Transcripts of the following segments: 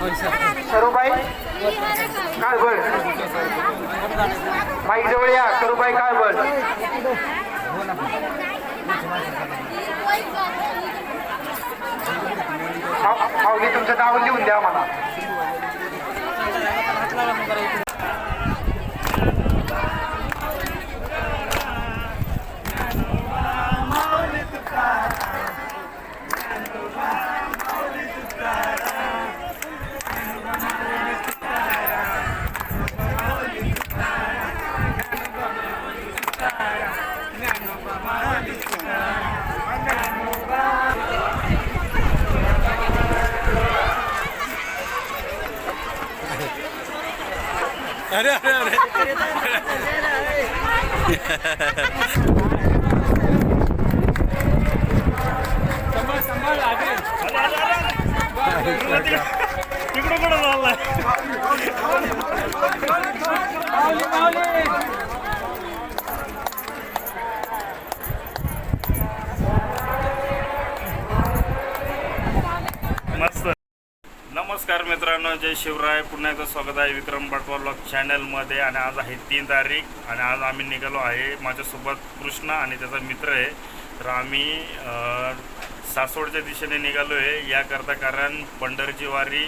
Sarubai काळबळ, mic जवळ या. सरूबाई काळबळ. माऊली तुमचं नाव लिहून द्या मला. अरे अरे अरे तिकडं कुठं चाललाय? मस्त. नमस्कार मित्रांनो, जय शिवराय. पुन्हा एकदा स्वागत आहे विक्रम बाटवा ब्लॉग चॅनलमध्ये. आणि आज आहे 3 तारीख आणि आज आम्ही निघालो आहे. माझ्यासोबत कृष्णा आणि त्याचा मित्र आहे. तर आम्ही सासवडच्या दिशेने निघालो आहे याकरता, कारण पंढरीची वारी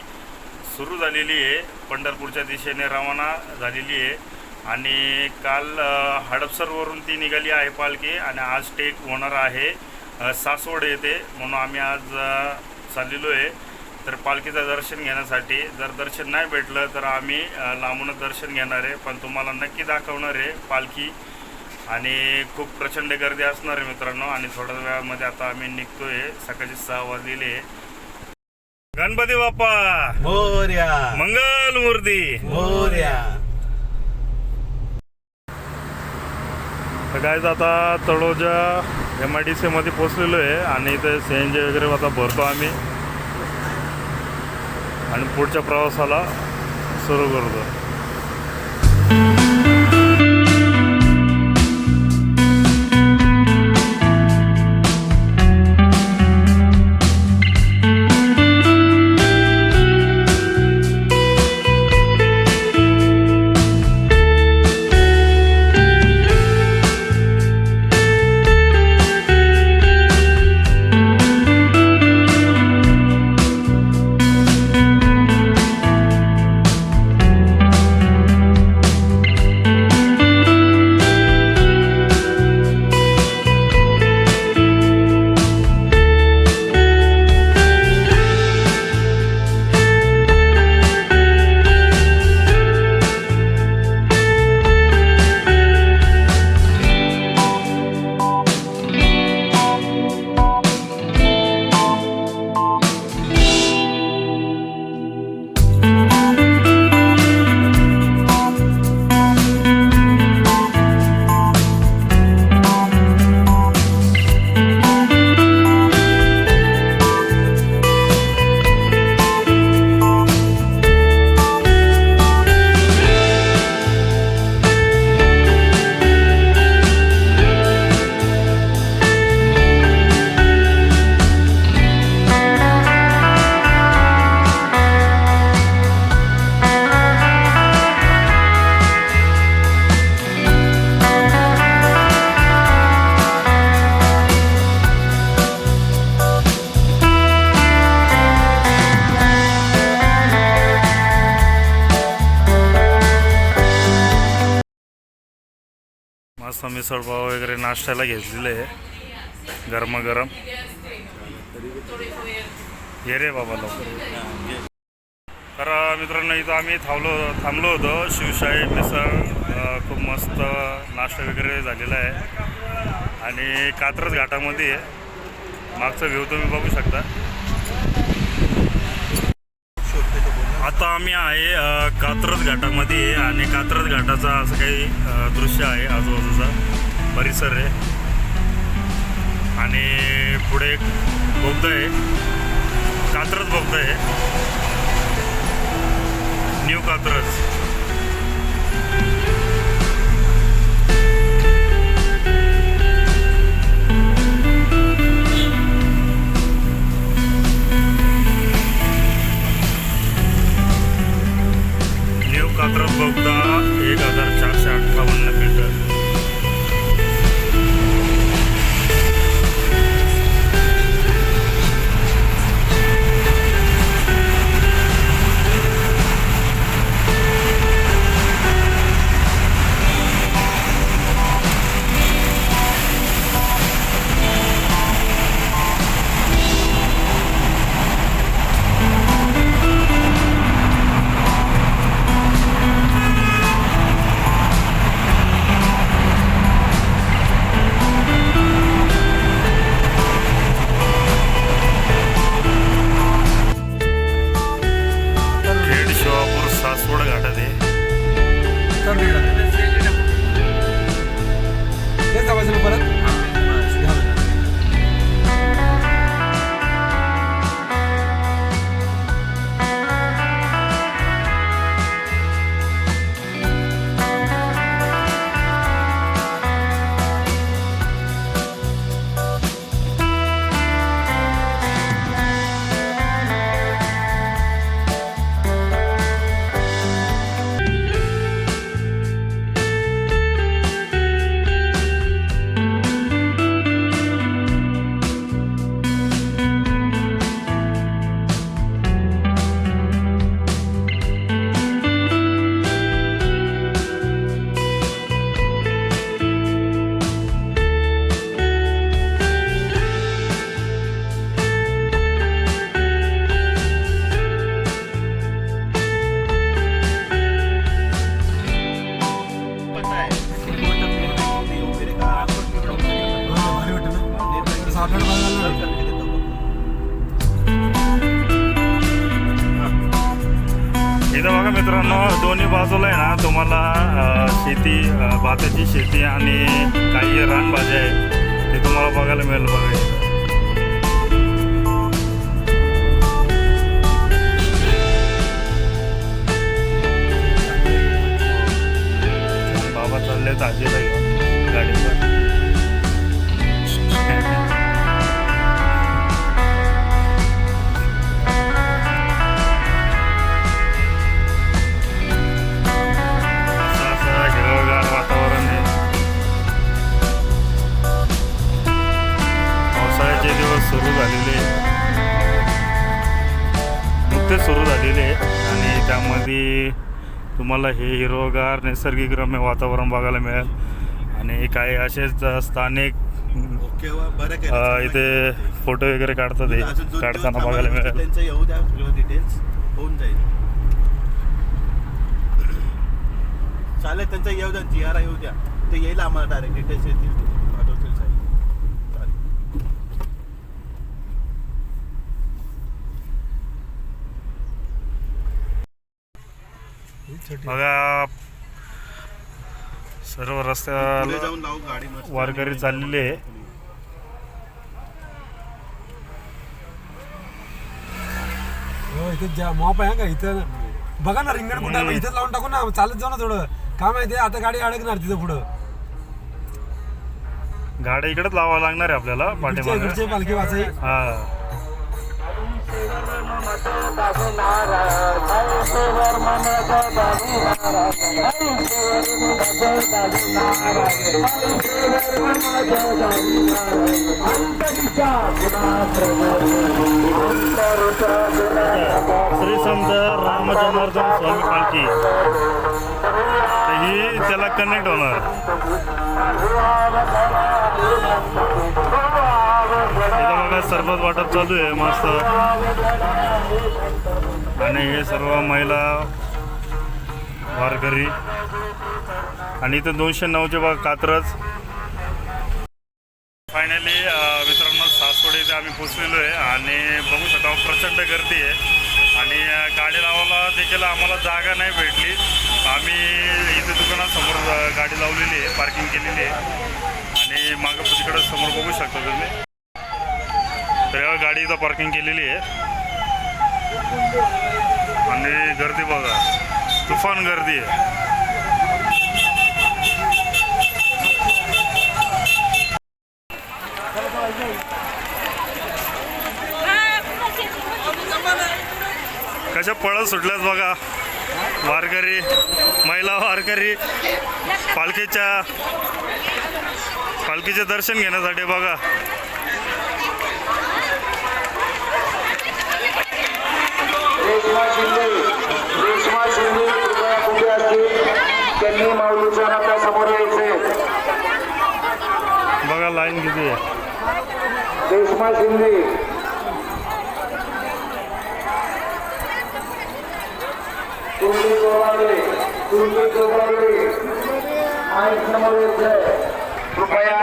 सुरू झालेली आहे. पंढरपूरच्या दिशेने रवाना झालेली आहे आणि काल हडपसरवरून ती निघाली आहे पालखी आणि आज टेक होणार आहे सासवड येथे. म्हणून आम्ही आज चाललेलो आहे तर पालखीचं दर्शन घेण्यासाठी. जर दर्शन नाही भेटलं तर आम्ही लांबूनच दर्शन घेणार आहे, पण तुम्हाला नक्की दाखवणार आहे पालखी. आणि खूप प्रचंड गर्दी असणार आहे मित्रांनो. आणि थोड्या वेळामध्ये आता आम्ही निघतोय. सकाळची 6 वाजलेले आहे. गणपती बाप्पा मोरया, मंगल मूर्ती मोरया. तर काय आता तळोजा MIDC मध्ये पोचलेलो आहे आणि इथे CNG वगैरे आता भरतो आम्ही आणि पुढच्या प्रवासाला सुरू करतो. मस्त मिसळपाव वगैरे नाश्त्याला घेतलेले आहे गरमागरम. ये रे बाबा लवकर. तर मित्रांनो, इथं आम्ही थांबलो होतो. शिवशाही मिसळ खूप मस्त नाश्ता वगैरे झालेला आहे आणि कात्रज घाटामध्ये आहे. मागचा व्ह्यू तुम्ही बघू शकता. आता आम्ही आहे कात्रज घाटामध्ये आणि कात्रज घाटाचा असं काही दृश्य आहे. आजूबाजूचा परिसर आहे आणि पुढे एक बौद्ध आहे, कात्रज बौद्ध आहे, न्यू कात्रज. बघा मित्रांनो, दोन्ही बाजूला आहे ना तुम्हाला शेती, भाताची शेती आणि काही रानभाज्या आहे ते तुम्हाला बघायला मिळेल बघा. बाबा चालले आजीला घेऊन गाडीवर. हिरवगार वातावरण आहे. पावसाळ्याचे दिवस सुरू झालेले, नुकतेच सुरू झालेले आणि त्यामध्ये तुम्हाला हे हिरवगार नैसर्गिकरम्य वातावरण बघायला मिळेल. आणि काही असेच स्थानिक इथे फोटो वगैरे काढतात, ते काढताना बघायला मिळेल. त्यांचं येऊ द्या, डिटेल्स होऊन जाईल. चालेल, त्यांचं येऊ द्या, GR येऊ द्या, ते येईल आम्हाला डायरेक्ट डिटेल्स येतील, पाठवतील साहेब. बघा सर्व रस्त्याला जाऊन लावू गाडी मस्त वारकरी चाललेले आहे. इथे ज्या मॉप आहे का इथं बघा ना, रिंगण कुठं आहे, इथेच लावून टाकू ना, चालत जाऊ ना थोडं. काय माहिती आता गाडी अडकणार तिथं पुढं. गाड्या इकडेच लावावं लागणार आहे आपल्याला पाठीमागे. इकडचे पालखी वाचाई. हा श्री संत रामजनार्दन स्वामी पालखी, तर ही त्याला कनेक्ट होणार. इथं बघा सरबत वाटप चालू आहे मस्त. आणि हे सर्व महिला वारकरी. आणि इथं 209चे बघा कात्रज. फायनली मित्रांनो सासवड इथे आम्ही पोचलेलो आहे आणि बघू शकता प्रचंड गर्दी आहे. आणि गाडी लावायला देखील आम्हाला जागा नाही भेटली. आम्ही इथे दुकानासमोर गाडी लावलेली आहे, पार्किंग केलेली आहे. आणि मागं तिकडं समोर बघू शकता तुम्ही, तर या गाडी इथं पार्किंग केलेली आहे. आणि गर्दी बघा, तुफान गर्दी आहे. कशा पळत सुटल्यात बघा वारकरी, महिला वारकरी पालखीचे दर्शन घेण्यासाठी बघा. रेश्मा शिंदे कृपया कुठे असतील त्यांनी माऊलीच्या नात्या समोर यायचे. बघा लाईन किती आहे. रेश्मा शिंदे कृपया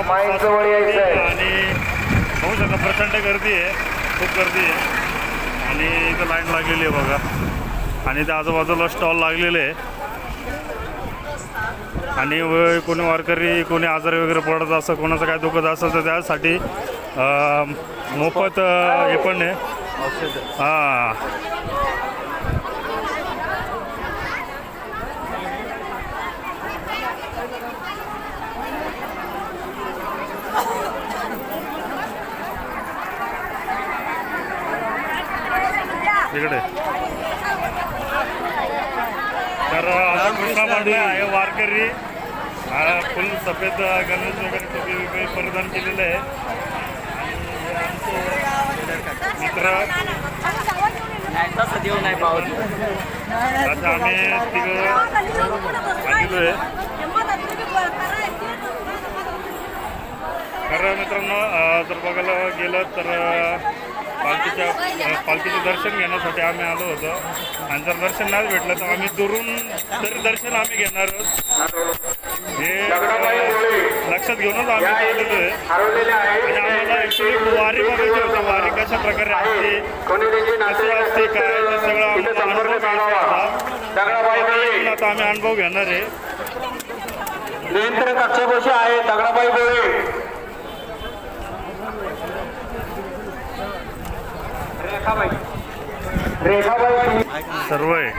माईजवळ यायचंय. आणि बघू शकता प्रचंड गर्दी आहे, खूप गर्दी आहे. आणि इथं लाईन लागलेली आहे बघा. आणि त्या आजूबाजूला स्टॉल लागलेले आहे. आणि कोणी वारकरी कोणी आजारी वगैरे पडत असं, कोणाचं काय दुखत असेल तर त्यासाठी मोफत हे पण आहे. हां इकडे तर कृष्णामध्ये आहे वारकरी. फुल सफेद गणेश वगैरे टोपी वगैरे परिधान केलेलं आहे. मित्र आता आम्ही तिकडं आलेलो आहे. खरं मित्रांनो जर बघायला गेलं तर पालखीचे दर्शन घेण्यासाठी आम्ही आलो होतो. आणि जर दर्शन नाही भेटलं तर आम्ही दुरून तरी दर्शन आम्ही घेणारच. हे लक्षात घेऊनच आम्ही चाललेलो आहे. हरवलेले आहे आणि आम्हाला ॲक्च्युली वारी बघायची होती. वारी कशा प्रकारे असते, कोणी त्यांची कशी असते, काय ते सगळं आम्हाला अनुभव घ्यायचा होता. दगडाबाई बोळे आता आम्ही अनुभव घेणार आहे. नियंत्रण कक्षापाशी आहे दगडाबाई बोळे. रेखाबाई सर्व आहे.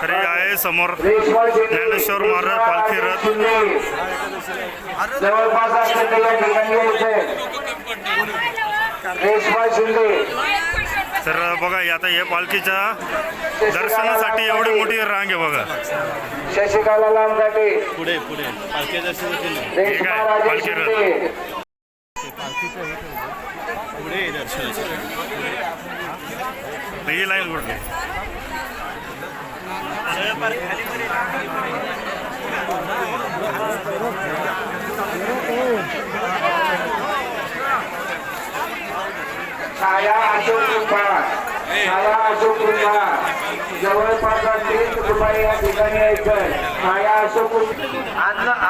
तर हे आहे समोर रेशमा शिंदे, ज्ञानेश्वर महाराज पालखी रथ. शिंदे. जवळपास असेल तर या ठिकाणी यायचंय. रेशमा शिंदे तर बघा आता हे पालखीच्या दर्शनासाठी एवढी मोठी रांग आहे बघा. शशिकाला लांबघाटे पुढे पालखी दर्शन केलं. रेशमा काय? राजे पालखी रथ. शिंदे पुढे दर्शनाचं ही लाईन कुठली? छाया अशोक कुंभार, छाया अशोक कुंभार जवळपास असतील कृपया या ठिकाणी यायचं. छाया अशोक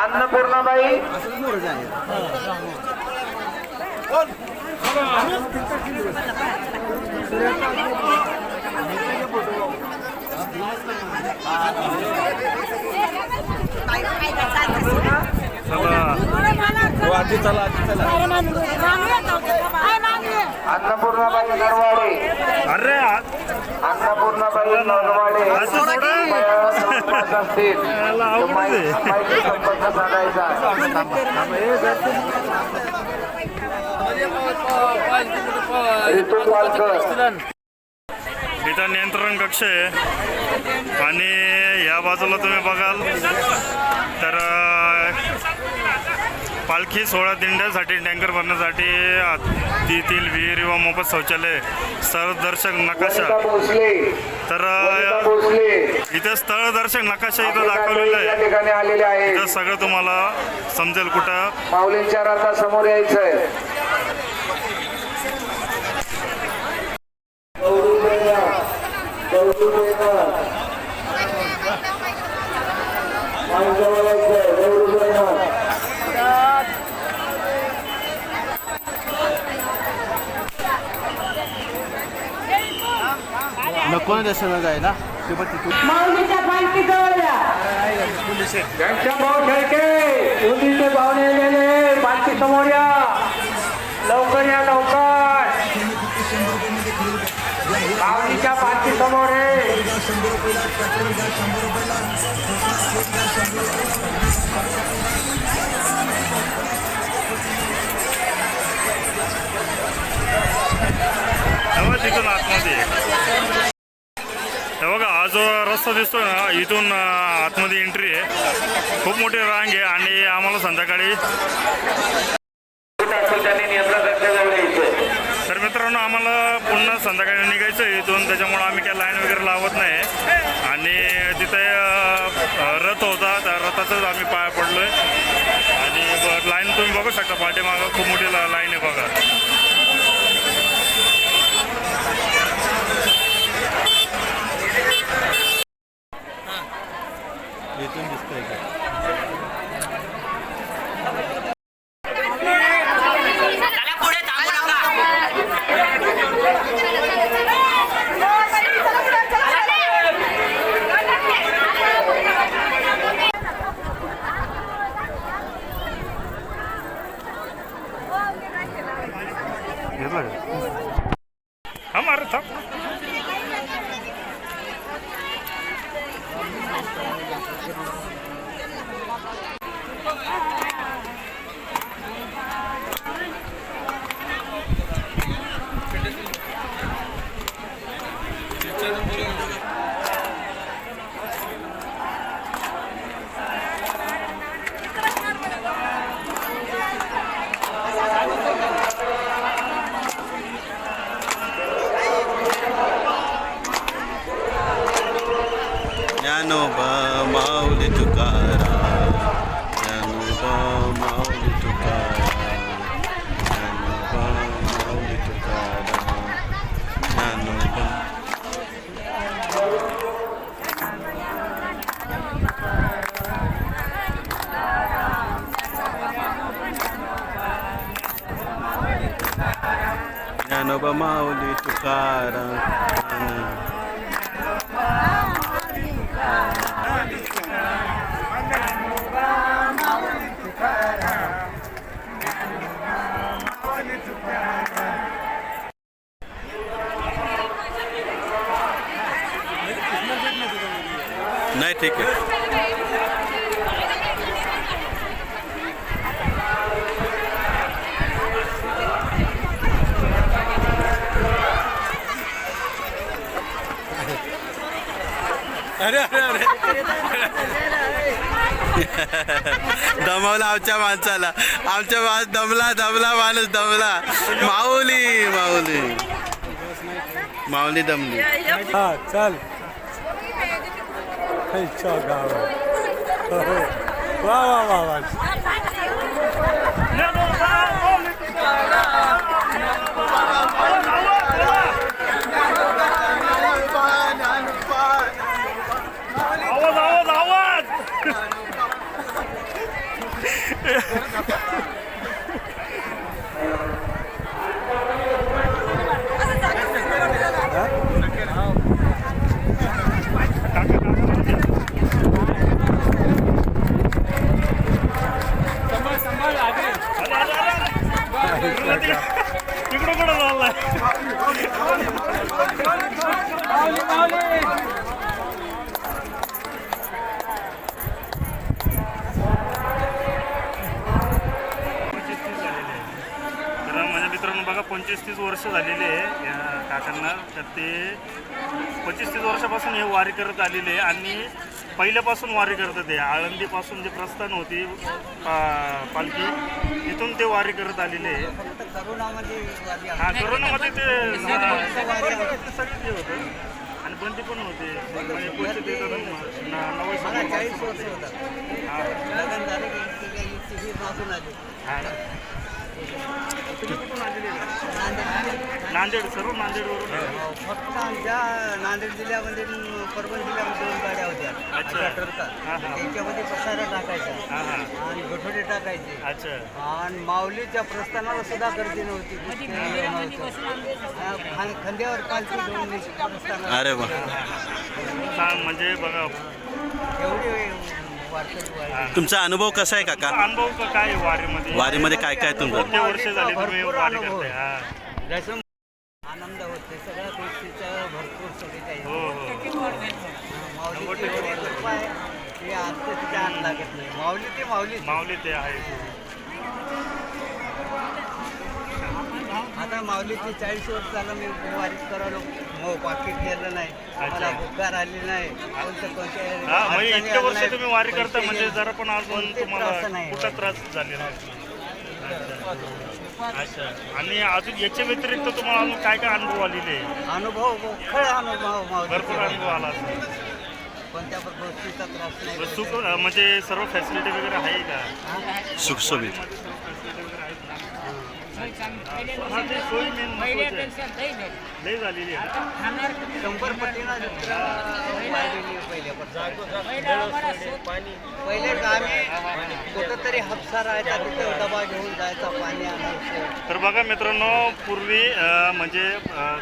अन्नपूर्णाबाई अन्नपूर्णाबाई नरवाडे, अरे अन्नपूर्णाबाई नरवाडे असं सोडा. जवळपास असतील याला अवघड आहे. माहिती संपर्क साधायचा. ऋतू पालकर इथं नियंत्रण कक्ष आहे. आणि या बाजूला तुम्ही बघाल तर पालखी सोहळा दिंड्यासाठी टँकर भरण्यासाठी हत्तीतील विहीर व मोफत शौचालय स्थळदर्शक नकाशा. वनिता भोसले, तर वनिता भोसले इथे स्थळदर्शक नकाशा इथं दाखवलेला या आहे. ठिकाणी आलेले आहे. इथं सगळं तुम्हाला समजेल कुठं. माऊलींच्या रथासमोर यायचंय. नको ना दर्शनाला जायला ते पण तिथून माऊलीच्या पालखीजवळ या. त्यांच्या भाऊ शेळके उंदीचे पाहुणे आलेले पालखी समोर या. लवकर या लवकर. माऊलीच्या पालखी समोर आहे. तिथून आतमध्ये हे बघा हा जो रस्ता दिसतोय ना इथून आतमध्ये एंट्री आहे. खूप मोठी रांग आहे आणि आम्हाला संध्याकाळी तर मित्रांनो आम्हाला पुन्हा संध्याकाळी निघायचं आहे इथून. त्याच्यामुळं आम्ही काय लाईन वगैरे लावत नाही. आणि तिथे रथ होता त्या रथाचंच आम्ही पाया पडलो आहे. आणि लाईन तुम्ही बघू शकता पाठीमागं खूप मोठी लाईन आहे बघा. इथून दिसतंय का हा मार था ज्ञानोबा माऊली तुकाराम, ज्ञानोबा ज्ञानोबा माऊली तुकाराम. नाही ठीक आहे. अरे अरे अरे दमवला आमच्या माणसाला. आमच्या माणूस दमला माणूस दमला. माऊली माऊली माऊली दमली. हा चल गाव वा वा वा वा. तिकडं कुठं चाललाय? तर माझ्या मित्रांनो बघा 25-30 वर्ष झालेले आहे या काकांना. तर ते 25-30 वर्षापासून हे वारी करत आलेले आहे आणि पहिल्यापासून वारी करतात. ते आळंदीपासून जे प्रस्थान होती पालखी तिथून ते वारी करत आलेले आहे. हा करोनामध्ये ते सगळं ते होतं आणि बंदी पण होते. म्हणजे 40 वर्ष नांदेड सर्व नांदेडवरून फक्त आमच्या नांदेड जिल्ह्यामध्ये परभणी जिल्ह्यामध्ये 2 गाड्या होत्या. अच्छा. त्याच्यामध्ये पसारा टाकायचा आणि गठोडे टाकायचे. अच्छा. आणि माऊलीच्या प्रस्थानाला सुद्धा गर्दी नव्हती. खांद्यावर पालखी घेऊन प्रस्थानाला. अरे वा. म्हणजे बघा एवढी तुमचा अनुभव कसा आहे काका? अनुभव काय आहे वारीमध्ये? वारीमध्ये काय काय तुमचं? किती वर्ष झाली तुम्ही वारी करते? जसं आनंद होते सगळ्या गोष्टीचा भरपूर सगळी काही. माऊलीची एवढी कृपा आहे की आता तिच्या आण लागत नाही. माऊली ते माऊली ते आहे. आता माऊलीची 40 वर्ष झालं मी वारीत करायला पाकिट गेलं नाही. मला बुकार आली नाही. म्हणजे इतक्या वर्ष तुम्ही वारी करता म्हणजे जरा पण अजून तुम्हाला कुठं त्रास झालेला नाही? अच्छा. आणि अजून याच्या व्यतिरिक्त तुम्हाला अजून काय काय अनुभव आलेले? अनुभव खळ अनुभव भरपूर अनुभव आला असेल. कोणत्या गोष्टीचा त्रास नाही. सुख म्हणजे सर्व फॅसिलिटी वगैरे आहे का? सुखसुविधा सोयी लई झालेली आहे. 100 पटीनं पहिले आम्ही कुठंतरी हापसार आहे का तिथे डबा घेऊन जायचा पाणी आणायचं. तर बघा मित्रांनो पूर्वी म्हणजे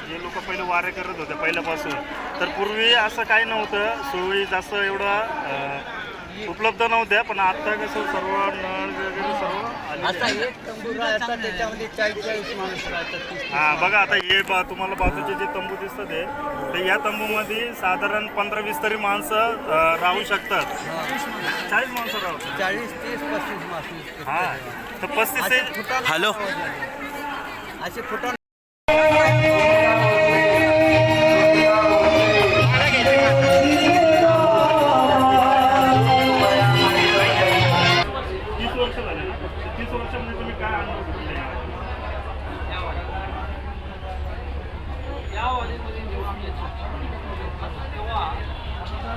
जे लोक पहिले वारे करत होते पहिल्यापासून तर पूर्वी असं काही नव्हतं. सोयी जास्त एवढं उपलब्ध नव्हत्या. पण आता कसं सर्व नळ वगैरे सर्व आता एक तंबू राहतात त्याच्यामध्ये 40-40 माणूस राहतात. हां बघा आता हे बाजूचे जे तंबू दिसतात ते या तंबूमध्ये साधारण 15-20 तरी माणसं राहू शकतात. 40 माणसं राहतात. 40-30-35 माणूस. हां तर 35 ते हॅलो असे फुटा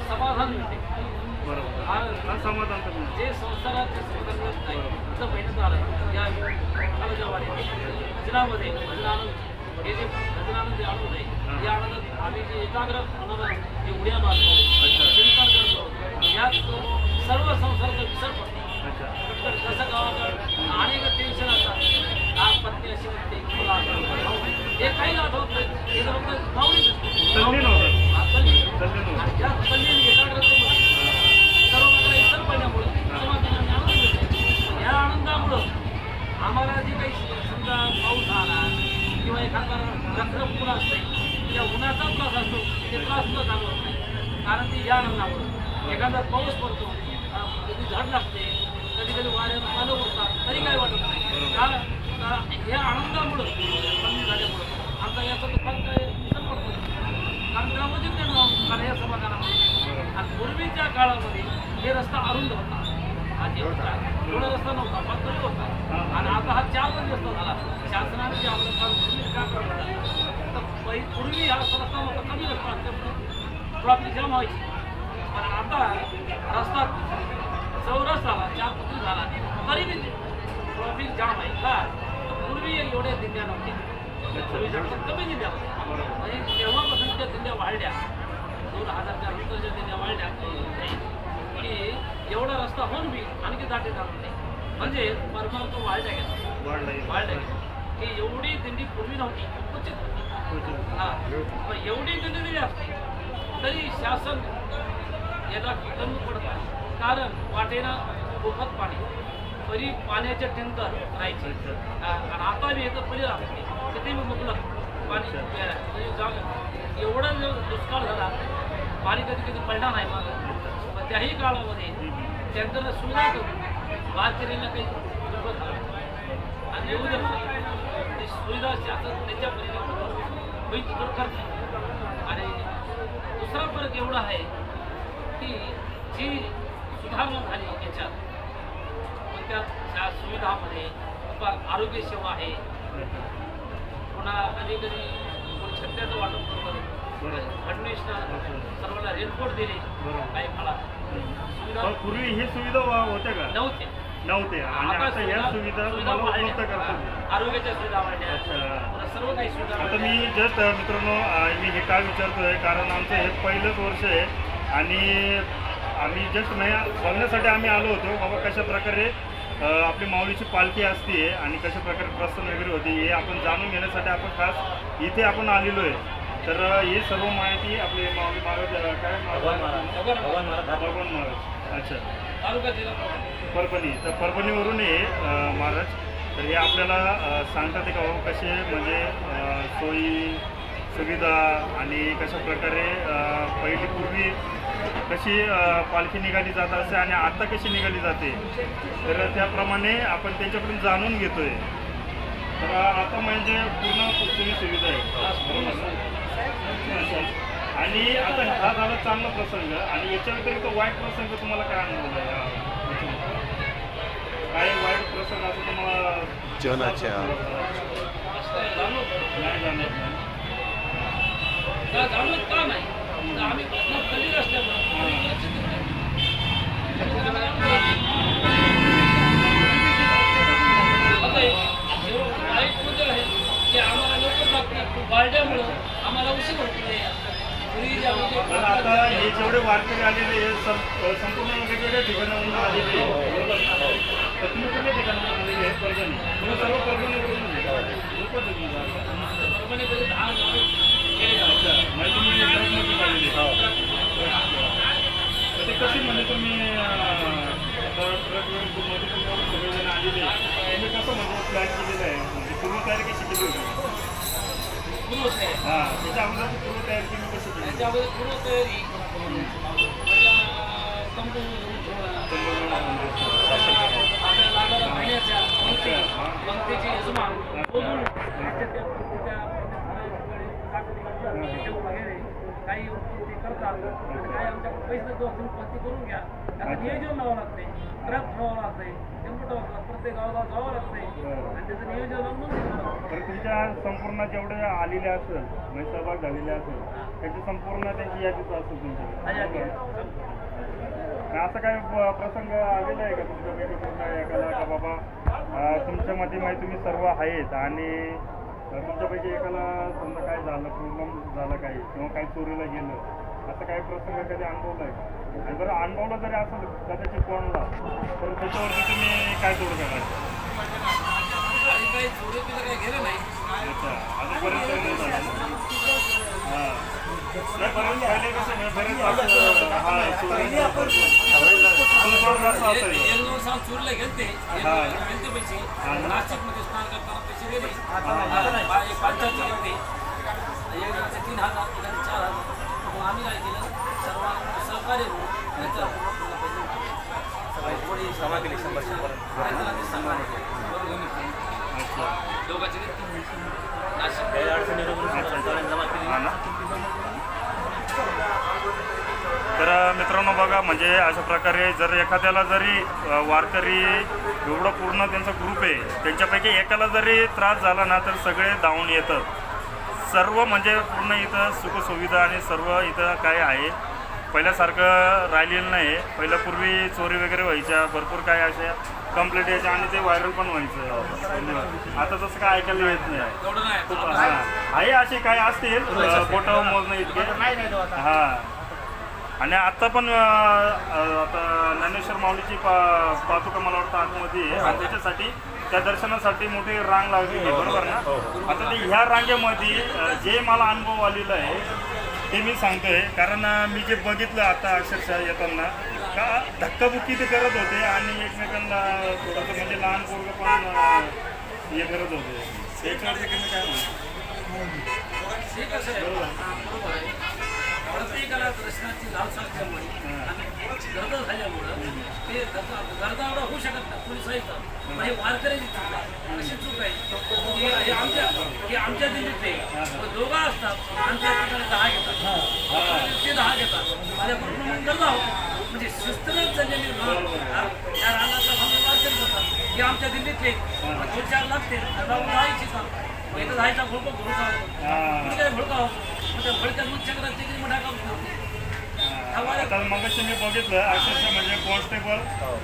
समाधान मिळते. समाधान जे संसारात महिन्यात आलं या भजनामध्ये भजनानंद हे जे भजनानंद जे आनंद आहे या आनंदात आम्ही जे एकाग्र होणार जे उड्या मारतो चिंतन करतो यात सर्व संसाराचा विसर पडतो. जसं गावाकडं अनेक टेन्शन असतात. आज पत्नी अशी म्हणते एक काही आठवत नाही. हे जर फक्त माऊली दिसते. तल्लीन होतात. हा, तल्लीन. तल्लीन होतात. आणि त्या तल्लीन एकाग्रतेमुळे सर्व प्रकारे इतर पडण्यामुळे समाधानाने आनंद मिळतो. या आनंदामुळं आम्हाला जे काही समजा पाऊस आला किंवा एखादा रखरख असते या उन्हाचा त्रास असतो ते त्रास सुद्धा जाणवत नाही. कारण की या आनंदामुळं एखादा पाऊस पडतो, कधी झाड लागते, कधी कधी वाऱ्यानं पानं उडतात, तरी काही वाटत नाही. कारण या आनंदामुळं कमी झाल्यामुळं आमचा याचा तो फार काय दिसत पडतो. कारण त्यामध्ये कारण या समाधानामध्ये आणि पूर्वीच्या काळामध्ये हे रस्ता अरुंद होता. आज एवढा रस्ता नव्हता, पातळी होता. आणि आता हा 4 पण रस्ता झाला. शासनाने जे आपलं काम का करत तर पूर्वी हा रस्ता नव्हता, कमी रस्ता असल्यामुळे ट्रॉफिक जाम व्हायची. पण आता रस्ता चौरस झाला, 4 पदरी झाला, तरी बी ट्रॉफिक जाम आहे. का पूर्वी एवढ्या दिंड्या नव्हत्या, पूर्वीच्या कमी दिंड्या होत्या. म्हणजे तेव्हापासून त्या दिंड्या वाढल्या, 2000च्या नंतरच्या दिंड्या वाढल्या की एवढा रस्ता होऊन बी आणखी दाटे झाला नाही. म्हणजे परमार्थ वाढल्या गेला की एवढी दिंडी पूर्वी नव्हती, क्वचित होती. हा, मग एवढी दिंडी जरी असली तरी शासन याला कमी पडत आहे. कारण वाटेनं मोफत पाणी, परी पाण्याचे टँकर राहायचे. आणि आता बी येतं परी राहते तिथे मी मुबलक पाणी जाऊन एवढा जो दुष्काळ झाला, पाणी कधी कधी पडला नाही मागं. पण त्याही काळामध्ये टँकरला सुविधा करून वारकरीला काही दुर्बल झाला आणि येऊ दे ती सुविधा शासन त्याच्या परीने करते. आणि दुसरा फरक एवढा आहे की जी सुधारणा झाली याच्यात, पण त्या सुविधामध्ये आरोग्य सेवा आहे, पुन्हा कधी कधी छत्र्याचं वाटप करतो. फडणवीसनं सर्वांना रेनकोट दिले काही काळात. सुविधा पूर्वी ही सुविधा होत्या का? नव्हते. आणि आता या सुविधा तुम्हाला उपलब्ध करतात. आरोग्याच्या सुविधा वाढल्या, पुन्हा सर्व काही सुविधा. आता मी जस्ट मित्रांनो मी हे काय विचारतोय कारण आमचं हे पहिलंच वर्ष आहे आणि आम्ही जस्ट बघण्यासाठी आम्ही आलो होतो बाबा कशा प्रकारे आपली माऊलीची पालखी असते आणि कशा प्रकारे प्रस्थान वगैरे होते हे आपण जाणून घेण्यासाठी आपण खास इथे आपण आलेलो आहे. तर ही सर्व माहिती आपले माऊली महाराज काय भगवान महाराज अच्छा तालुका जिल्हा परभणी. तर परभणीवरून हे महाराज तर हे आपल्याला सांगतात का बाबा कसे म्हणजे सोयी सुविधा आणि कशा प्रकारे पहिली पूर्वी कशी पालखी निघाली जात असे आणि आता कशी निघाली जाते तर त्याप्रमाणे आपण त्यांच्याकडून जाणून घेतोय. तर आता म्हणजे पूर्ण सोयी सुविधा आहे आणि आता हा झाला चांगला प्रसंग. आणि याच्या व्यतिरिक्त वाईट प्रसंग तुम्हाला काय अनुभव आहे? काय वाईट प्रसंग असं तुम्हाला जेवणाच्या नाही जाणवत नाही? जाणवत का नाही तर आम्ही कधी असल्यामुळे वाईट बद्दल आहे की आम्हाला लवकर लागते वाढल्यामुळं आम्हाला उशीर होत नाही. पण आता हे जेवढे वारकरी आलेले हे संपूर्ण वेगवेगळ्या ठिकाणाहून आलेले तर तुम्ही कुठल्या ठिकाणाहून आलेले आहेत? परभणी. तुम्ही सर्व परभणीवरून परभणीमध्ये 10 गेले अच्छा म्हणजे तुम्ही ट्रकमधून आलेले ते कशी म्हणजे तुम्ही ट्रकमधून सगळेजण आलेले तुम्ही कसं म्हणजे प्लॅन केलेलं आहे म्हणजे पूर्व तयारी कशी केली होती? हां त्याच्या अगोदरची पूर्व तयारी तुम्ही कशी केली? त्याच्या अगोदर पूर्व तयारी आपल्या लागणाऱ्या महिन्याच्या पंक्तीची यजमान बोलून वगैरे काही ते करतात आणि काही आमच्याकडे पैसे दोन पंक्ती करून घ्या. त्याचं नियोजन लावावं लागते, ट्रक ठेवावं लागते, टेम्पो ठेवावं लागतं, प्रत्येक गावाला जावं लागते आणि त्याचं नियोजन लावून तर तुमच्या संपूर्ण जेवढे आलेले असेल म्हणजे सहभाग झालेले असेल त्याची संपूर्ण त्यांची यादीच असेल तुमच्या. असं काय प्रसंग आलेला आहे का तुमच्या वेगवेगळ्या एकाला का बाबा तुमच्यामध्ये माहिती तुम्ही सर्व आहेत आणि तुमच्यापैकी एकाला समजा काय झालं प्रॉब्लेम झाला काही किंवा काही चोरीला गेलं असं काही प्रसंग कधी अनुभवला आहे? आणि जर अनुभवला जरी असेल कदाचित कोणाला तर त्याच्यावरती तुम्ही काय तोडगा काढाल? काही चोरी काही गेलं नाही. अच्छा अजूनपर्यंत नाही, पहिले कसं नाही, बरेच असं, हा, सुनसोड जास्त असायचं. एक दोन साल चोरीला गेलते गेलते पैसे नाशिकमध्ये स्नान करताना पैसे गेले एक 5,000 गेलते, एक जणाचे 3,000, एकाचे 4,000. मग आम्ही काय केलं, सर्वांना सहकार्य थोडी सभा केली 100-100 दोघांचे नाशिक जमा केली. तर मित्रांनो बघा, म्हणजे अशा प्रकारे जर एखाद्याला जरी वारकरी एवढं पूर्ण त्यांचा ग्रुप आहे, त्यांच्यापैकी एकाला जरी त्रास झाला ना तर सगळे धावून येतात. सर्व म्हणजे पूर्ण इथं सुखसुविधा आणि सर्व इथं काय आहे पहिल्यासारखं राहिलेलं नाही. पहिल्या पूर्वी चोरी वगैरे व्हायच्या, भरपूर काय अशा कंप्लेंट यायच्या आणि ते व्हायरल पण व्हायचं. आता तसं काय ऐकायला येत नाही. हां, आहे असे काय असतील बोटावर मोजणं इतके. हां, आणि आत्ता पण आता ज्ञानेश्वर माऊलीची पादुका मला वाटतं आतमध्ये आहे आणि त्याच्यासाठी त्या दर्शनासाठी मोठी रांग लागली आहे, बरोबर ना. आता ते ह्या रांगेमध्ये जे मला अनुभव आलेला आहे ते मी सांगतोय, कारण मी जे बघितलं आता अक्षरशः येताना का धक्काबुक्की ते करत होते आणि एकमेकांना थोडंसं म्हणजे लहान पोरगं पण हे करत होते. त्याच्यावरती तुम्ही काय म्हणता? हे कसं आहे, बरोबर आहे, प्रत्येकाला दर्शनाची लालसा असल्यामुळे आणि गर्दा झाल्यामुळं ते गर्दा एवढा होऊ शकत नाही. पोलीस आहेत म्हणजे वारकऱ्याची चूक आहे, अशी चूक आहे. हे आमच्या दिल्लीत आहे, दोघं असतात आणि त्या ठिकाणी 10 घेतात, ते 10 घेतात, माझ्याकडून मग गर्दा होतो. म्हणजे शिस्तच झालेली त्या रानाचा समजा वारकरी होतात. हे आमच्या दिल्लीतले 2-4 लागते, राहायची काम इथं जायचा भोळका भोळका होतो, काय भोळका होतो. त्या भडक्यात मग चक्रात तिकडे मोठा काम. आता मगाशी मी बघितलं अक्षरशः म्हणजे कॉन्स्टेबल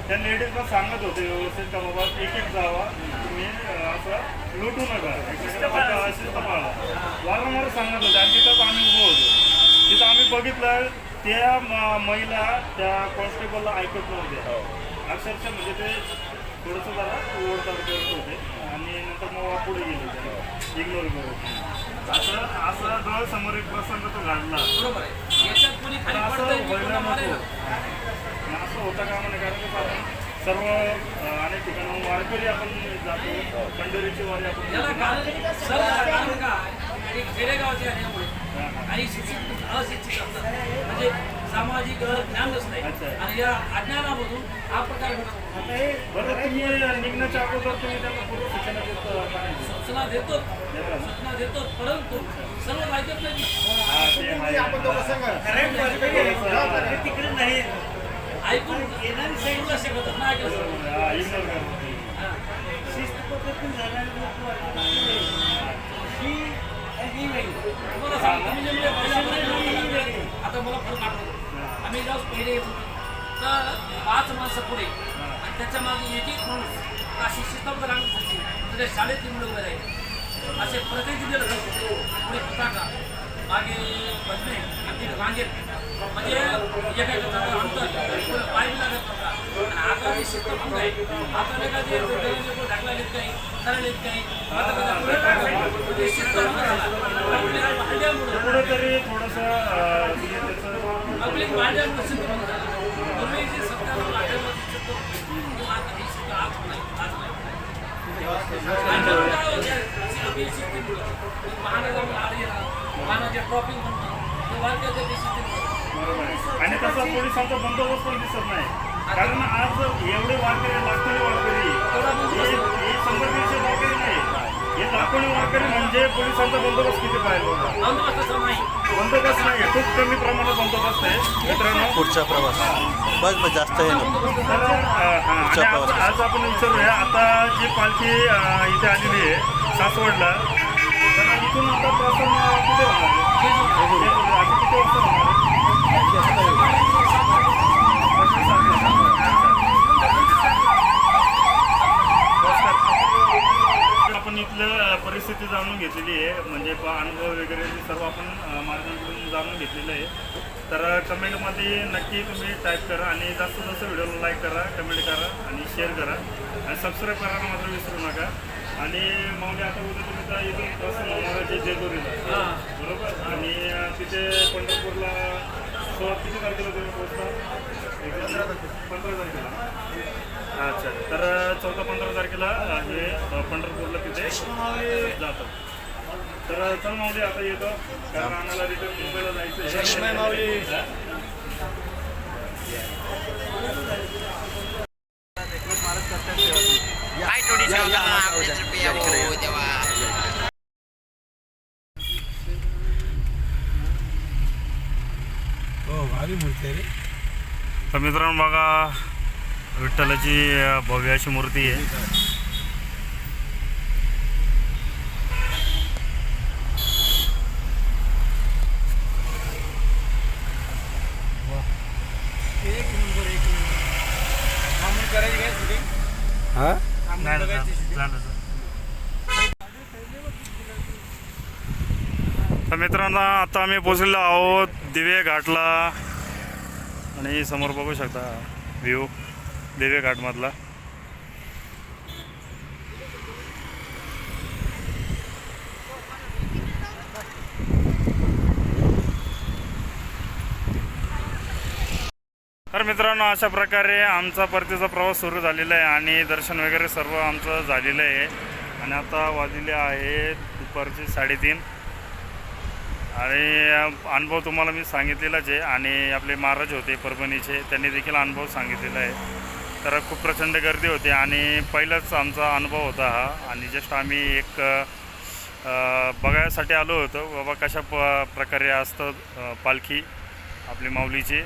त्या लेडीजला सांगत होते व्यवस्थित का बाबा एक जावा, तुम्ही असं लुटू नका, शिस्त पाळा, वारंवार सांगत होते. आणि तिथंच आम्ही उभं होतो, तिथं आम्ही बघितलं त्या महिला त्या कॉन्स्टेबलला ऐकत नव्हते अक्षरशः. म्हणजे ते थोडंसं जरा ओढताड करत होते आणि नंतर मग पुढे गेले, त्याला इग्नोर करत. असं डोळ्यासमोर एक प्रसंग तो घडला. बरोबर आहे, याच्यात कोणी खाली पडतंय, कोणी मारेल. असं होतं का म्हणे, कारण कसं आपण सर्व अनेक ठिकाणी वारकरी आपण जातो, पंढरीची वारी आपण याला कारण काय, ते खेडेगावचे असल्यामुळे काही शिक्षित अशिक्षित असतात, म्हणजे सामाजिक ज्ञान नसते आणि या अज्ञानामधून हा प्रकार घडतो. बरं, तुम्ही निघण्याच्या अगोदर तुम्ही त्यांना पूर्व सूचना देतो, सूचना देतो, परंतु सर्व ऐकत नाही. तिकडे नाही ऐकून येणारी सैन्य शकत नाही. शिस्त पद्धतीने जाणारे लोक ही वेगळी. तुम्हाला सांगतो म्हणजे आता मला फरक आठवतो. आम्ही जाऊ पहिले येत होतो तर 5 माणसं पुढे आणि त्याच्या मागे एक माणूस अशी शिस्तबद्ध रांगत होती. म्हणजे शाळेतली मुलं उभे राहिले, असे प्रतिनिधी पुढे पताका, मागे बदले आणि तिथे रांगेत, म्हणजे एका अंतर पाय लागत नव्हता. आणि आता जी शिस्त भंग आहे, आता एका जे ढाकला येत काही, करायला येत काही, शिस्त भंग झाला भांड्यामुळे, कुठेतरी थोडंसं आपली भांड्यामुळे शिस्त भंग झाला. पूर्वी जी सत्तावर लागायला शिस्त होती, आता ही शिस्त आज नाही, आज नाही. आपली शिस्तीमुळं महानगराला आली वाहनाचे ट्रॉफिक म्हणणं, ते वारक्याच्या शिस्तीमुळे. आणि तसा पोलिसांचा बंदोबस्त पण दिसत नाही, कारण आज एवढे वारकरी, लाखोनी वारकरी, हे 100-150 वारकरी नाही, हे लाखोनी वारकरी म्हणजे पोलिसांचा बंदोबस्त किती पाहिजे? बंदोबस्त नाही, खूप कमी प्रमाणात बंदोबस्त आहे मित्रांनो. पुढचा प्रवास बस जास्त आहे ना. आज आपण विचारूया, आता जी पालखी इथे आलेली आहे सासवडला, तर इथून आता प्रसन्न कुठे होणार? आता किती वाजता होणार? आपण इथलं परिस्थिती जाणून घेतलेली आहे, म्हणजे अनुभव वगैरे सर्व आपण माझ्याकडून जाणून घेतलेलं आहे. तर कमेंटमध्ये नक्की तुम्ही टाईप करा आणि जास्तीत जास्त व्हिडिओला लाईक करा, कमेंट करा आणि शेअर करा आणि सबस्क्राईब करायला मात्र विसरू नका. आणि माऊली आता उद्या तुम्ही त्या इथून प्रस्थान होणार आहे जेजुरीला, बरोबर? आणि तिथे पंढरपूरला किती तारखेला तुम्ही पोहोचता? 15 तारखेला. अच्छा, तर 14-15 तारखेला हे पंढरपूरला तिथे जातं. तर चल माऊली आता येतो, कारण आम्हाला रिटर्न मुंबईला जायचं आहे. माऊली हो भारी मूर्ती आहे रे. तर मित्रांनो बघा, विठ्ठलाची भव्य अशी मूर्ती आहे. हा झालं. तर मित्रांनो आता आम्ही पोचलेलो आहोत दिवे घाटला आणि समोर बघू शकता व्ह्यू दिवे घाटमधला. तर मित्रांनो अशा प्रकारे आमचा परतीचा प्रवास सुरू झालेला आहे आणि दर्शन वगैरे सर्व आमचं झालेलं आहे. आणि आता वाजले आहेत दुपारचे 3:30 आणि अनुभव तुम्हाला मी सांगितलेलाच आहे. आणि आपले महाराज होते परभणीचे, त्यांनी देखील अनुभव सांगितलेला आहे. तर खूप प्रचंड गर्दी होती आणि पहिलाच आमचा अनुभव होता हा. आणि जस्ट आम्ही एक बघायसाठी आलो होतो बाबा कशा प्रकारे असतं पालखी आपली माऊलीची.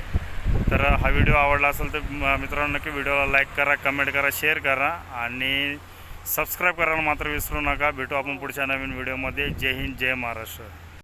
तर हा व्हिडिओ आवडला असेल तर मित्रांनो नक्की व्हिडिओला लाईक करा, कमेंट करा, शेअर करा आणि सबस्क्राईब करायला मात्र विसरू नका. भेटू आपण पुढच्या नवीन व्हिडिओमध्ये. जय हिंद, जय महाराष्ट्र.